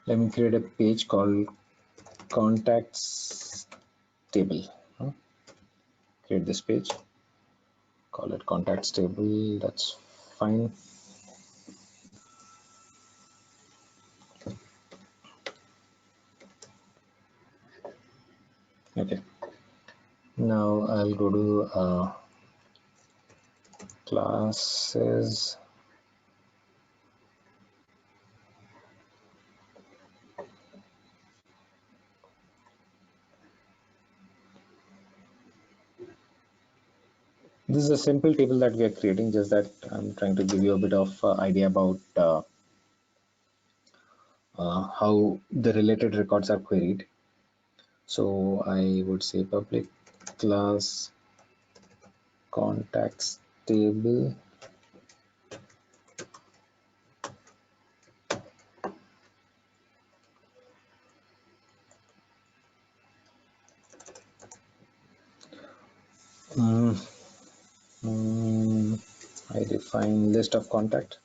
Let me create a page called contacts table. Create this page, call it contacts table. That's fine. Okay, now I'll go to classes. This is a simple table that we are creating, just that I'm trying to give you a bit of idea about how the related records are queried. So I would say public class contacts table. I define list of contact.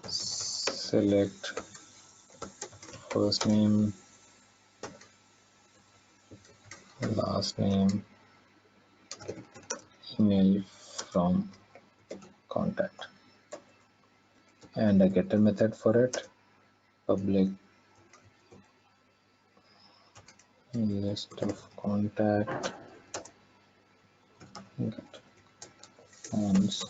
Select first name, last name, email from contact, and a getter method for it. Public list of contact, get forms,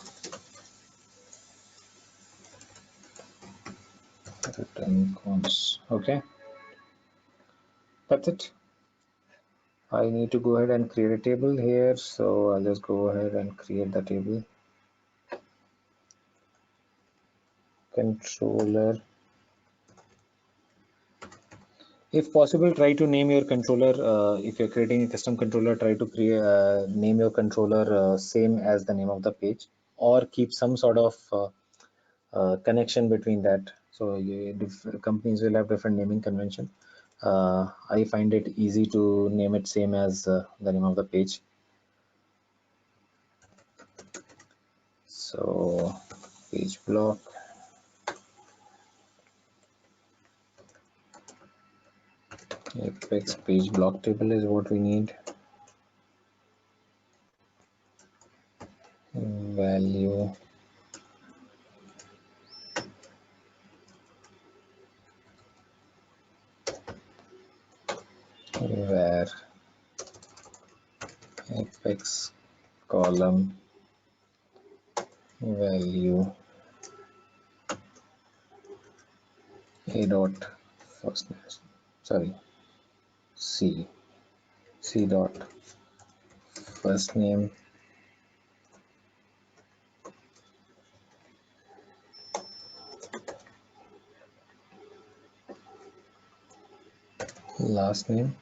return cons. Okay, that's it. I need to go ahead and create a table here, so I'll just go ahead and create the table. Controller. If possible, try to name your controller. If you're creating a custom controller, try to create name your controller same as the name of the page, or keep some sort of connection between that. So companies will have different naming convention. I find it easy to name it same as the name of the page. So page block. Apex page block table is what we need. Value where apex column value a dot first name, sorry, c dot first name last name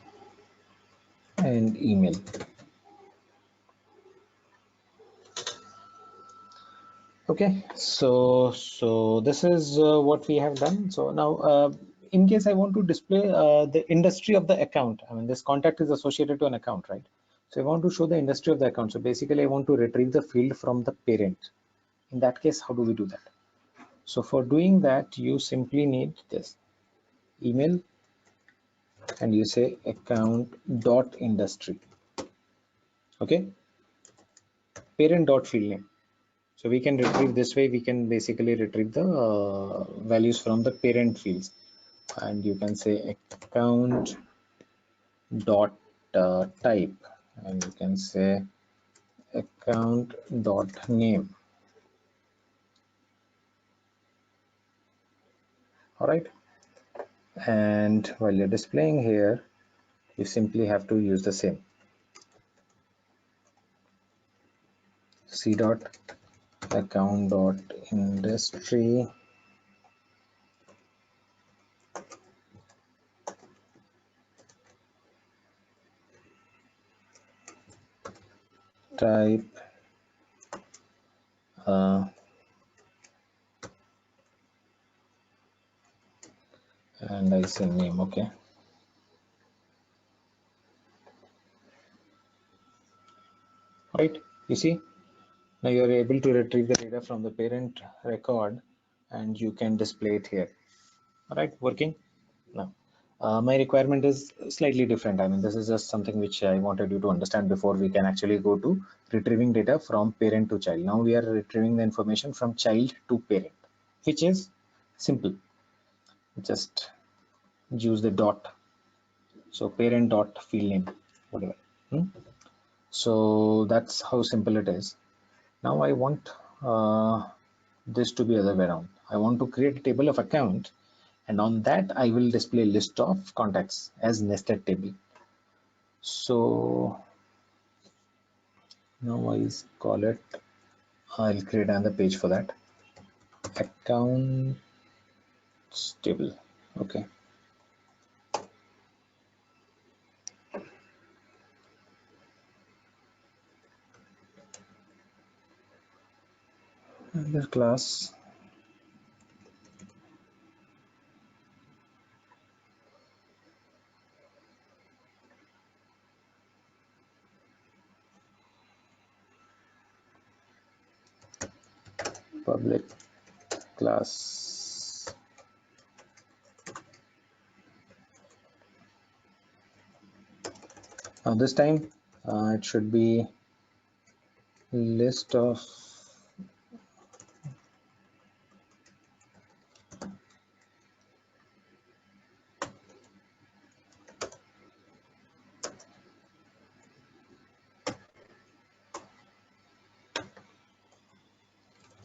and email. Okay, so this is what we have done. So now in case I want to display the industry of the account, I mean this contact is associated to an account, right? So I want to show the industry of the account. So basically I want to retrieve the field from the parent. In that case, how do we do that? So for doing that, you simply need this email and you say account dot industry. Okay, parent dot field name. So we can retrieve this way. We can basically retrieve the values from the parent fields, and you can say account dot type, and you can say account dot name. All right, and while you're displaying here, you simply have to use the same c dot account dot industry type and I say name. Okay, right, you see, now you are able to retrieve the data from the parent record and you can display it here. All right, working now. My requirement is slightly different. I mean, this is just something which I wanted you to understand before we can actually go to retrieving data from parent to child. Now we are retrieving the information from child to parent, which is simple. Just use the dot. So parent dot field name, whatever. So that's how simple it is. Now I want this to be other way around. I want to create a table of account, and on that I will display list of contacts as nested table. So now I call it, I'll create another page for that, accounts table. Okay, and this class public class now this time it should be list of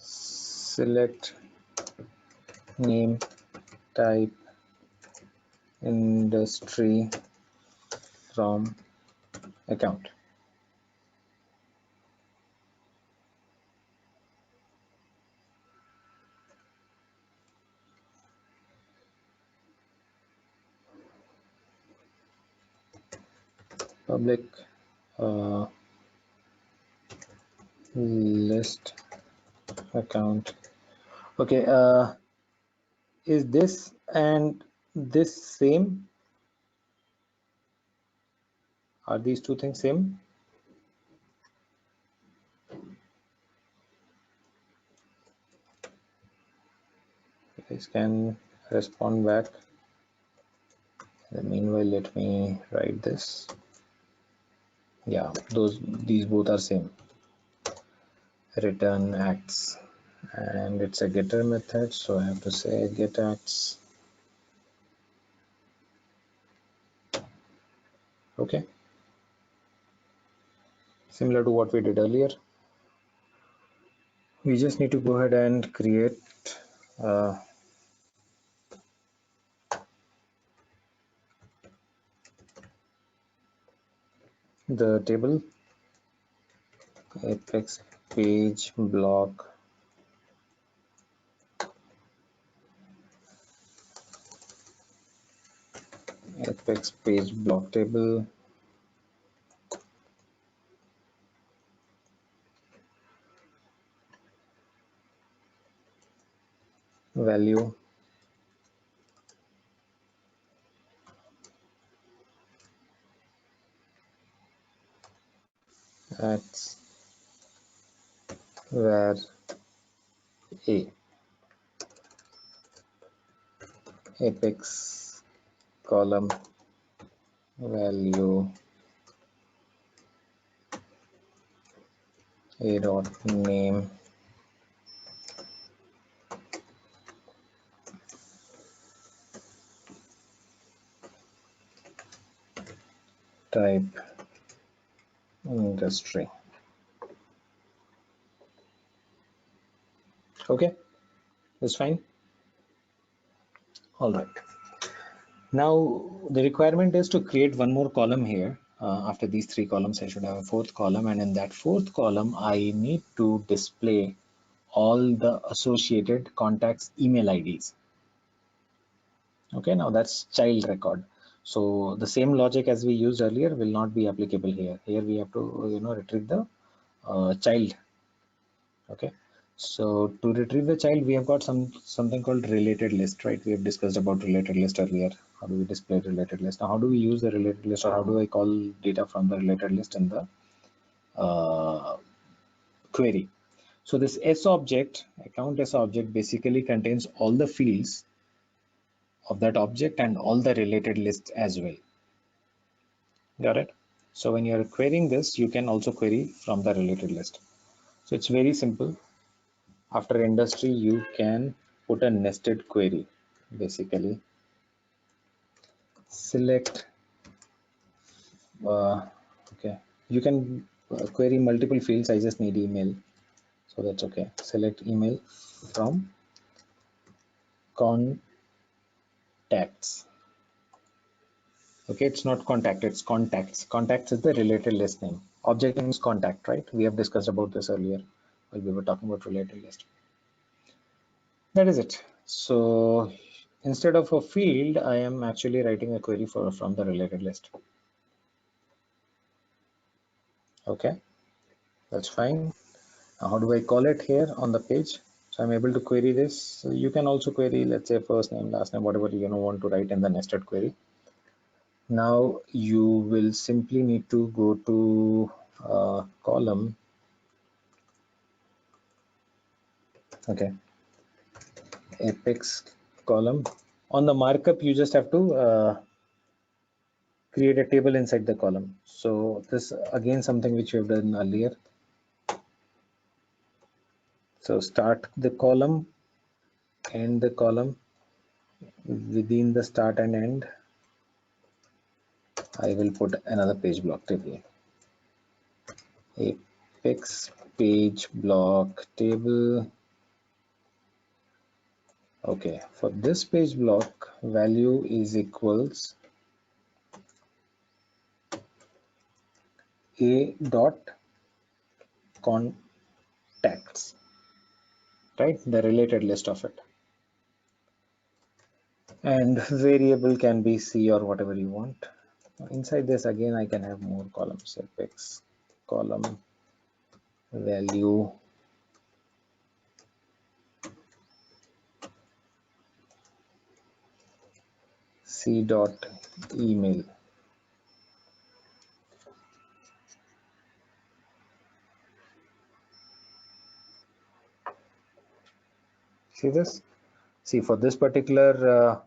select name type industry from account. Public list account. Okay, is this and this same? Are these two things same? You guys can respond back. Meanwhile, let me write this. Yeah, these both are same. Return acts, and it's a getter method, so I have to say get acts. Okay, similar to what we did earlier. We just need to go ahead and create the table apex page block apex page block table value acts where a apex column value a dot name type industry. Okay, that's fine. All right, now the requirement is to create one more column here. After these three columns I should have a fourth column, and in that fourth column I need to display all the associated contacts email IDs. Okay, now that's child record. So the same logic as we used earlier will not be applicable here. Here we have to retrieve the child. Okay, So to retrieve the child, we have got something called related list, right? We have discussed about related list earlier. How do we display related list? Now, how do we use the related list, or how do I call data from the related list in the query? So this S object, account S object, basically contains all the fields of that object and all the related lists as well. Got it? So when you're querying this, you can also query from the related list. So it's very simple. After industry, you can put a nested query. Basically, select, okay, you can query multiple fields. I just need email. So that's okay. Select email from contacts. Okay, it's not contact, it's contacts. Contacts is the related list name. Object name is contact, right? We have discussed about this earlier while we were talking about related list. That is it. So instead of a field, I am actually writing a query from the related list. Okay, that's fine. Now, how do I call it here on the page? So I'm able to query this. So you can also query, let's say, first name, last name, whatever you want to write in the nested query. Now you will simply need to go to column. Okay, apex column. On the markup, you just have to create a table inside the column. So this again something which we have done earlier. So start the column, end the column. Within the start and end, I will put another page block table. Apex page block table. Okay, for this page block, value is equals a dot contacts, right? The related list of it. And variable can be C or whatever you want. Inside this again, I can have more columns. Apex column value C dot email. See this? See, for this particular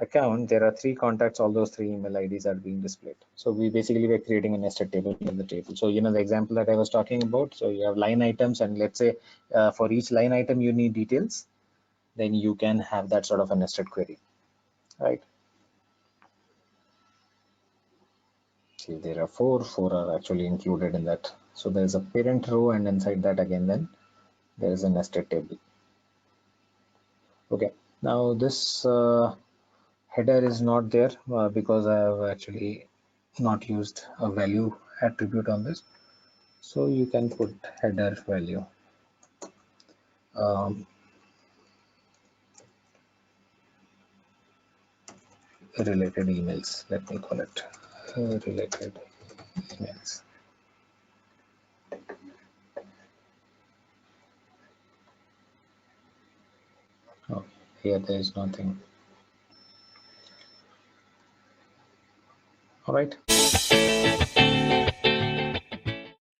account, there are three contacts. All those three email IDs are being displayed. So we basically were creating a nested table in the table. So the example that I was talking about. So you have line items, and let's say for each line item you need details. Then you can have that sort of a nested query, right? See, there are four are actually included in that. So there's a parent row, and inside that again, then there is a nested table. Okay, now this header is not there because I have actually not used a value attribute on this. So you can put header value. Related emails, let me call it related emails. Oh, here there is nothing. All right.